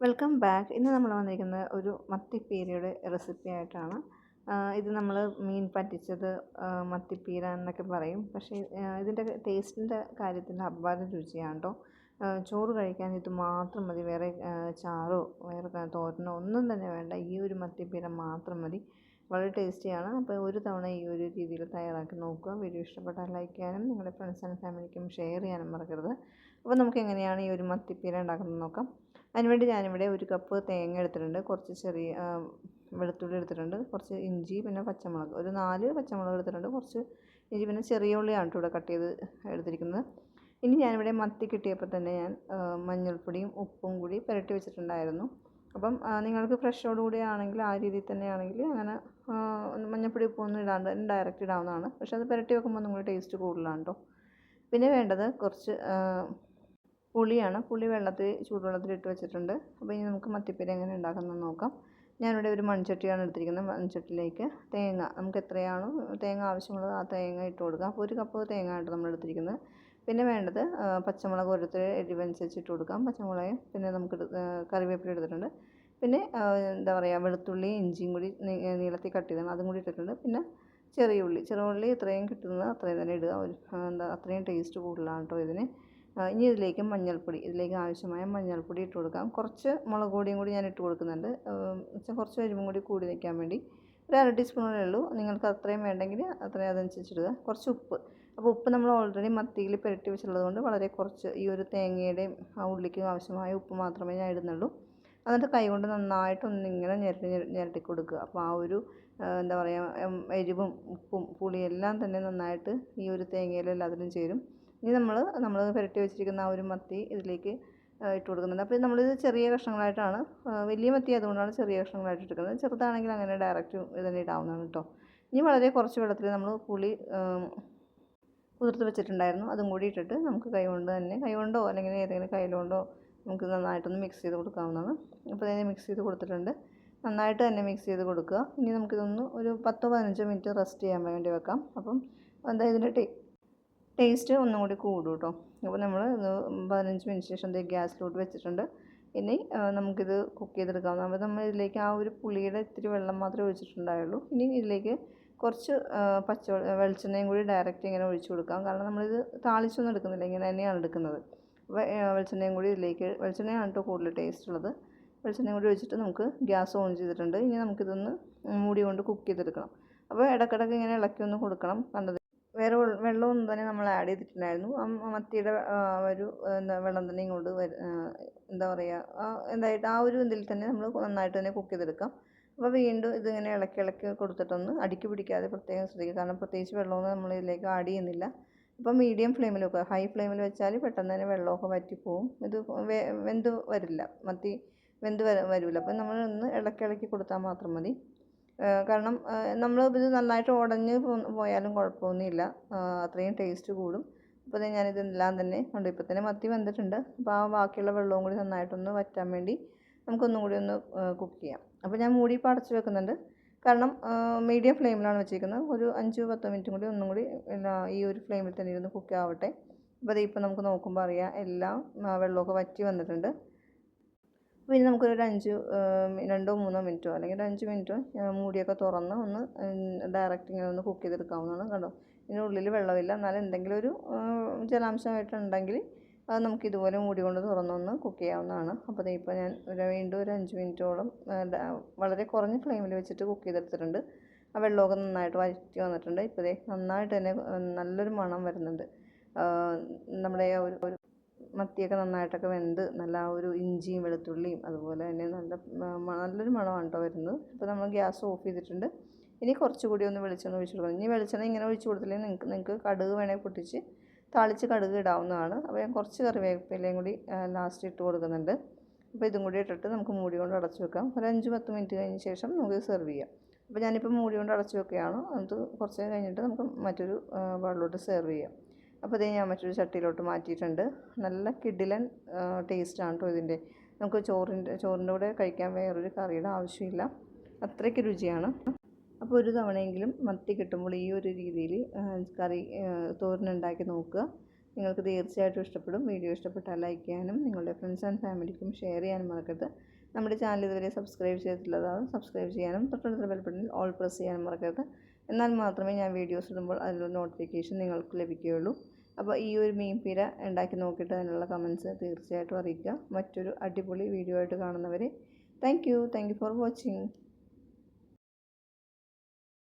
Welcome back. ഇന്ന് നമ്മൾ വന്നിരിക്കുന്നത് ഒരു മത്തിപ്പീരയുടെ റെസിപ്പി ആയിട്ടാണ്. ഇത് നമ്മൾ മീൻ പറ്റിച്ചത്, മത്തിപ്പീര എന്നൊക്കെ പറയും. പക്ഷേ ഇതിൻ്റെ ടേസ്റ്റിൻ്റെ കാര്യത്തിൽ അപാര രുചിയാണ് കേട്ടോ. ചോറ് കഴിക്കാൻ ഇത് മാത്രം മതി. വേറെ ചാറോ വേറെ തോരനോ ഒന്നും തന്നെ വേണ്ട. ഈ ഒരു മത്തിപ്പീര മാത്രം മതി. വളരെ ടേസ്റ്റിയാണ്. അപ്പോൾ ഒരു തവണ ഈ ഒരു രീതിയിൽ തയ്യാറാക്കി നോക്കുക. വീഡിയോ ഇഷ്ടപ്പെട്ടാൽ ലൈക്ക് ചെയ്യാനും നിങ്ങളുടെ ഫ്രണ്ട്സ് ആൻഡ് ഫാമിലിക്കും ഷെയർ ചെയ്യാനും മറക്കരുത്. അപ്പോൾ നമുക്ക് എങ്ങനെയാണ് ഈ ഒരു മത്തിപ്പീര ഉണ്ടാക്കുന്നത് നോക്കാം. അതിനുവേണ്ടി ഞാനിവിടെ ഒരു കപ്പ് തേങ്ങ എടുത്തിട്ടുണ്ട്, കുറച്ച് ചെറിയ വെളുത്തുള്ളി എടുത്തിട്ടുണ്ട്, കുറച്ച് ഇഞ്ചി, പിന്നെ പച്ചമുളക് ഒരു 4 പച്ചമുളക് എടുത്തിട്ടുണ്ട്, കുറച്ച് ഇഞ്ചി, പിന്നെ ചെറിയ ഉള്ളിയാണ് ഇവിടെ കട്ട് ചെയ്ത് എടുത്തിരിക്കുന്നത്. ഇനി ഞാനിവിടെ മത്തി കിട്ടിയപ്പോൾ തന്നെ ഞാൻ മഞ്ഞൾപ്പൊടിയും ഉപ്പും കൂടി പുരട്ടി വെച്ചിട്ടുണ്ടായിരുന്നു. അപ്പം നിങ്ങൾക്ക് ഫ്രഷോടുകൂടി ആണെങ്കിൽ ആ രീതിയിൽ തന്നെയാണെങ്കിൽ അങ്ങനെ മഞ്ഞൾപ്പൊടി ഉപ്പൊന്നും ഇടാണ്ട് ഡയറക്റ്റ് ഇടാവുന്നതാണ്. പക്ഷേ അത് പുരട്ടി വെക്കുമ്പോൾ ഒന്നും കൂടി ടേസ്റ്റ് കൂടുതലാണ് കേട്ടോ. പിന്നെ വേണ്ടത് കുറച്ച് പുളിയാണ്. പുളി ചൂടുവെള്ളത്തിൽ ഇട്ട് വെച്ചിട്ടുണ്ട്. അപ്പോൾ ഇനി നമുക്ക് മത്തിപ്പീര എങ്ങനെ ഉണ്ടാക്കുന്നത് നോക്കാം. ഞാനിവിടെ ഒരു മൺചട്ടിയാണ് എടുത്തിരിക്കുന്നത്. മൺചട്ടിയിലേക്ക് തേങ്ങ, നമുക്ക് എത്രയാണോ തേങ്ങ ആവശ്യമുള്ളത് ആ തേങ്ങ ഇട്ട് കൊടുക്കാം. അപ്പോൾ ഒരു കപ്പ് തേങ്ങ ആയിട്ട് നമ്മൾ എടുത്തിരിക്കുന്നത്. പിന്നെ വേണ്ടത് പച്ചമുളക് ഓരോരുത്തർ എരിവനുസരിച്ച് ഇട്ട് കൊടുക്കാം. പച്ചമുളക്, പിന്നെ നമുക്ക് കറിവേപ്പില എടുത്തിട്ടുണ്ട്. പിന്നെ എന്താ പറയുക, വെളുത്തുള്ളി ഇഞ്ചിയും കൂടി നീളത്തിൽ കട്ട് ചെയ്താണ്, അതും കൂടി ഇട്ടിട്ടുണ്ട്. പിന്നെ ചെറിയ ഉള്ളി ഇത്രയും കിട്ടുന്നത് അത്രയും തന്നെ ഇടുക. അത്രയും ടേസ്റ്റ് കൂടുതലാണ് കേട്ടോ ഇതിന്. ഇനി ഇതിലേക്ക് ഇതിലേക്ക് ആവശ്യമായ മഞ്ഞൾപ്പൊടി ഇട്ട് കൊടുക്കാം. കുറച്ച് മുളക് പൊടിയും കൂടി ഞാൻ ഇട്ട് കൊടുക്കുന്നുണ്ട്. കുറച്ച് എരിവും കൂടി നിൽക്കാൻ വേണ്ടി. ഒരു 1/2 ടീസ്പൂണേ ഉള്ളൂ. നിങ്ങൾക്ക് അത്രയും വേണ്ടെങ്കിൽ അത്രയും അതനുസരിച്ചിടുക. കുറച്ച് ഉപ്പ്. അപ്പോൾ ഉപ്പ് നമ്മൾ ഓൾറെഡി മത്തിയിൽ പുരട്ടി വെച്ചുള്ളത് കൊണ്ട് വളരെ കുറച്ച്, ഈ ഒരു തേങ്ങയുടെയും ആ ഉള്ളിക്കും ആവശ്യമായ ഉപ്പ് മാത്രമേ ഞാൻ ഇടുന്നുള്ളൂ. എന്നിട്ട് കൈകൊണ്ട് നന്നായിട്ടൊന്നിങ്ങനെ ഞെരട്ടി കൊടുക്കുക. അപ്പോൾ ആ ഒരു എന്താ പറയുക, എരിവും ഉപ്പും പുളിയെല്ലാം തന്നെ നന്നായിട്ട് ഈ ഒരു തേങ്ങയിലും എല്ലാത്തിലും ചേരും. ഇനി നമ്മൾ പുരട്ടി വെച്ചിരിക്കുന്ന ആ ഒരു മത്തി ഇതിലേക്ക് ഇട്ട് കൊടുക്കുന്നുണ്ട്. അപ്പോൾ നമ്മളിത് ചെറിയ കഷ്ണങ്ങളായിട്ടാണ്, വലിയ മത്തി അതുകൊണ്ടാണ് ചെറിയ കഷ്ണങ്ങളായിട്ട് എടുക്കുന്നത്. ചെറുതാണെങ്കിൽ അങ്ങനെ ഡയറക്റ്റ് ഇതിനെ ഇടാവുന്നതാണ് കേട്ടോ. ഇനി വളരെ കുറച്ച് വെള്ളത്തിൽ നമ്മൾ പുളി കുതിർത്ത് വെച്ചിട്ടുണ്ടായിരുന്നു, അതും കൂടി ഇട്ടിട്ട് നമുക്ക് കൈകൊണ്ടോ അല്ലെങ്കിൽ ഏതെങ്കിലും കയ്യിലുകൊണ്ടോ നമുക്ക് നന്നായിട്ടൊന്ന് മിക്സ് ചെയ്ത് കൊടുക്കാവുന്നതാണ്. അപ്പോൾ ഇതിനെ മിക്സ് ചെയ്ത് കൊടുത്തിട്ടുണ്ട്. നന്നായിട്ട് തന്നെ മിക്സ് ചെയ്ത് കൊടുക്കുക. ഇനി നമുക്കിതൊന്ന് ഒരു 10-15 മിനിറ്റ് റെസ്റ്റ് ചെയ്യാൻ വേണ്ടി വെക്കാം. അപ്പം എന്താ ഇതിൻ്റെ ടേസ്റ്റ് ഒന്നും കൂടി കൂടും കേട്ടോ. അപ്പോൾ നമ്മൾ 15 മിനിറ്റ് ശേഷം ഗ്യാസിലോട്ട് വെച്ചിട്ടുണ്ട്. ഇനി നമുക്കിത് കുക്ക് ചെയ്തെടുക്കാം. അപ്പോൾ നമ്മൾ ഇതിലേക്ക് ആ ഒരു പുളിയുടെ ഇത്തിരി വെള്ളം മാത്രമേ ഒഴിച്ചിട്ടുണ്ടായുള്ളൂ. ഇനി ഇതിലേക്ക് കുറച്ച് വെളിച്ചെണ്ണയും കൂടി ഡയറക്റ്റ് ഇങ്ങനെ ഒഴിച്ചു കൊടുക്കാം. കാരണം നമ്മളിത് താളിച്ചൊന്നും എടുക്കുന്നില്ല, ഇങ്ങനെ തന്നെയാണ് എടുക്കുന്നത്. അപ്പോൾ വെളിച്ചെണ്ണയും കൂടി വെളിച്ചെണ്ണയാണ് കേട്ടോ കൂടുതൽ ടേസ്റ്റ് ഉള്ളത്. വെളിച്ചെണ്ണയും കൂടി ഒഴിച്ചിട്ട് നമുക്ക് ഗ്യാസ് ഓൺ ചെയ്തിട്ടുണ്ട്. ഇനി നമുക്കിതൊന്ന് മൂടി കൊണ്ട് കുക്ക് ചെയ്തെടുക്കണം. അപ്പോൾ ഇടയ്ക്കിടയ്ക്ക് ഇങ്ങനെ ഇളക്കി ഒന്ന് കൊടുക്കണം. കണ്ടത് വേറെ വെള്ളമൊന്നും തന്നെ നമ്മൾ ആഡ് ചെയ്തിട്ടുണ്ടായിരുന്നു. മത്തിയുടെ ഒരു വെള്ളം തന്നെ ഇങ്ങോട്ട് എന്താ പറയുക, എന്തായിട്ട് ആ ഒരു ഇതിൽ തന്നെ നമ്മൾ നന്നായിട്ട് തന്നെ കുക്ക് ചെയ്തെടുക്കാം. അപ്പോൾ വീണ്ടും ഇതിങ്ങനെ ഇളക്കി കൊടുത്തിട്ടൊന്ന് അടുക്കി പിടിക്കാതെ പ്രത്യേകം ശ്രദ്ധിക്കുക. കാരണം പ്രത്യേകിച്ച് വെള്ളമൊന്നും നമ്മൾ ഇതിലേക്ക് ആഡ് ചെയ്യുന്നില്ല. അപ്പോൾ മീഡിയം ഫ്ലെയിമിൽ വെക്കുക. ഹൈ ഫ്ലെയിമിൽ വെച്ചാൽ പെട്ടെന്ന് തന്നെ വെള്ളമൊക്കെ വറ്റിപ്പോവും. ഇത് വെന്ത് വരില്ല, മത്തി വെന്ത് വരില്ല. അപ്പോൾ നമ്മൾ ഒന്ന് ഇളക്കി കൊടുത്താൽ മാത്രം മതി. കാരണം നമ്മൾ ഇത് നന്നായിട്ട് ഉടഞ്ഞ് പോയാലും കുഴപ്പമൊന്നുമില്ല, അത്രയും ടേസ്റ്റ് കൂടും. അപ്പോൾ ഞാനിതെല്ലാം തന്നെ ഉണ്ട്. ഇപ്പോൾ തന്നെ മത്തി വെന്തിട്ടുണ്ട്. അപ്പോൾ ആ ബാക്കിയുള്ള വെള്ളവും കൂടി നന്നായിട്ടൊന്ന് വറ്റാൻ വേണ്ടി നമുക്കൊന്നും കൂടി ഒന്ന് കുക്ക് ചെയ്യാം. അപ്പോൾ ഞാൻ മൂടി ഇപ്പോൾ അടച്ച് വെക്കുന്നുണ്ട്. കാരണം മീഡിയം ഫ്ലെയിമിലാണ് വെച്ചിരിക്കുന്നത്. ഒരു 5-10 മിനിറ്റും കൂടി ഒന്നും കൂടി ഈ ഒരു ഫ്ലെയിമിൽ തന്നെ ഇരുന്ന് കുക്ക് ആവട്ടെ. അപ്പോൾ ഇപ്പോൾ നമുക്ക് നോക്കുമ്പോൾ അറിയാം എല്ലാം വെള്ളമൊക്കെ വറ്റി വന്നിട്ടുണ്ട്. പിന്നെ നമുക്കൊരു 2-3 മിനിറ്റോ അല്ലെങ്കിൽ ഒരു 5 മിനിറ്റോ മൂടിയൊക്കെ തുറന്ന് ഒന്ന് ഡയറക്റ്റ് ഇങ്ങനെ ഒന്ന് കുക്ക് ചെയ്തെടുക്കാവുന്നതാണ്. കണ്ടോ, ഇതിനുള്ളിൽ വെള്ളമില്ല. എന്നാലും എന്തെങ്കിലും ഒരു ജലാംശമായിട്ടുണ്ടെങ്കിൽ അത് നമുക്ക് ഇതുപോലെ മൂടി കൊണ്ട് തുറന്നൊന്ന് കുക്ക് ചെയ്യാവുന്നതാണ്. അപ്പോൾ ഇപ്പോൾ ഞാൻ വീണ്ടും ഒരു 5 മിനിറ്റോളം വളരെ കുറഞ്ഞ ഫ്ലെയിമിൽ വെച്ചിട്ട് കുക്ക് ചെയ്തെടുത്തിട്ടുണ്ട്. ആ വെള്ളമൊക്കെ നന്നായിട്ട് വറ്റി വന്നിട്ടുണ്ട്. ഇപ്പോൾ നന്നായിട്ട് തന്നെ നല്ലൊരു മണം വരുന്നുണ്ട്. നമ്മുടെ ആ ഒരു മത്തിയൊക്കെ നന്നായിട്ടൊക്കെ വെന്ത് നല്ല ആ ഒരു ഇഞ്ചിയും വെളുത്തുള്ളിയും അതുപോലെ തന്നെ നല്ലൊരു മണമാണ് കേട്ടോ വരുന്നത്. ഇപ്പോൾ നമ്മൾ ഗ്യാസ് ഓഫ് ചെയ്തിട്ടുണ്ട്. ഇനി കുറച്ചുകൂടി ഒന്ന് വെളിച്ചെണ്ണ ഒഴിച്ച് കൊടുക്കണം. ഇനി വെളിച്ചെണ്ണ ഇങ്ങനെ ഒഴിച്ച് കൊടുത്തില്ലെങ്കിൽ നിങ്ങൾക്ക് കടുക് വേണേൽ പൊട്ടിച്ച് താളിച്ച് കടുക് ഇടാവുന്നതാണ്. അപ്പോൾ ഞാൻ കുറച്ച് കറിവേപ്പിലയും കൂടി ലാസ്റ്റ് ഇട്ട് കൊടുക്കുന്നുണ്ട്. അപ്പോൾ ഇതും കൂടി ഇട്ടിട്ട് നമുക്ക് മൂടി കൊണ്ട് അടച്ച് വെക്കാം. ഒരു 5-10 മിനിറ്റ് കഴിഞ്ഞ ശേഷം നമുക്ക് സെർവ് ചെയ്യാം. അപ്പോൾ ഞാനിപ്പോൾ മൂടി കൊണ്ട് അടച്ച് വെക്കുകയാണ്. അത് കുറച്ച് കഴിഞ്ഞിട്ട് നമുക്ക് മറ്റൊരു ബൗളിലോട്ട് സെർവ് ചെയ്യാം. അപ്പോൾ ഞാൻ മറ്റൊരു ചട്ടിയിലോട്ട് മാറ്റിയിട്ടുണ്ട്. നല്ല കിടിലൻ ടേസ്റ്റാണ് കേട്ടോ ഇതിൻ്റെ. നമുക്ക് ചോറിൻ്റെ കൂടെ കഴിക്കാൻ വേറൊരു കറിയുടെ ആവശ്യമില്ല, അത്രയ്ക്ക് രുചിയാണ്. അപ്പോൾ ഒരു തവണയെങ്കിലും മത്തി കിട്ടുമ്പോൾ ഈ ഒരു രീതിയിൽ തോരനുണ്ടാക്കി നോക്കുക. നിങ്ങൾക്ക് തീർച്ചയായിട്ടും ഇഷ്ടപ്പെടും. വീഡിയോ ഇഷ്ടപ്പെട്ടാൽ ലൈക്ക് ചെയ്യാനും നിങ്ങളുടെ ഫ്രണ്ട്സ് ആൻഡ് ഫാമിലിക്കും ഷെയർ ചെയ്യാനും മറക്കരുത്. നമ്മുടെ ചാനൽ ഇതുവരെ സബ്സ്ക്രൈബ് ചെയ്തിട്ടുള്ളതാണ് സബ്സ്ക്രൈബ് ചെയ്യാനും തൊട്ടടുത്ത ബെൽ ബട്ടണിൽ ഓൾ പ്രസ് ചെയ്യാനും മറക്കരുത്. എന്നാൽ മാത്രമേ ഞാൻ വീഡിയോസ് ഇടുമ്പോൾ അതിലുള്ള നോട്ടിഫിക്കേഷൻ നിങ്ങൾക്ക് ലഭിക്കുകയുള്ളൂ. അപ്പോൾ ഈ ഒരു മീൻ പീര ഉണ്ടാക്കി നോക്കിയിട്ട് അതിനുള്ള കമൻറ്റ്സ് തീർച്ചയായിട്ടും അറിയിക്കുക. മറ്റൊരു അടിപൊളി വീഡിയോ ആയിട്ട് കാണുന്നവരെ താങ്ക് യു ഫോർ വാച്ചിങ്.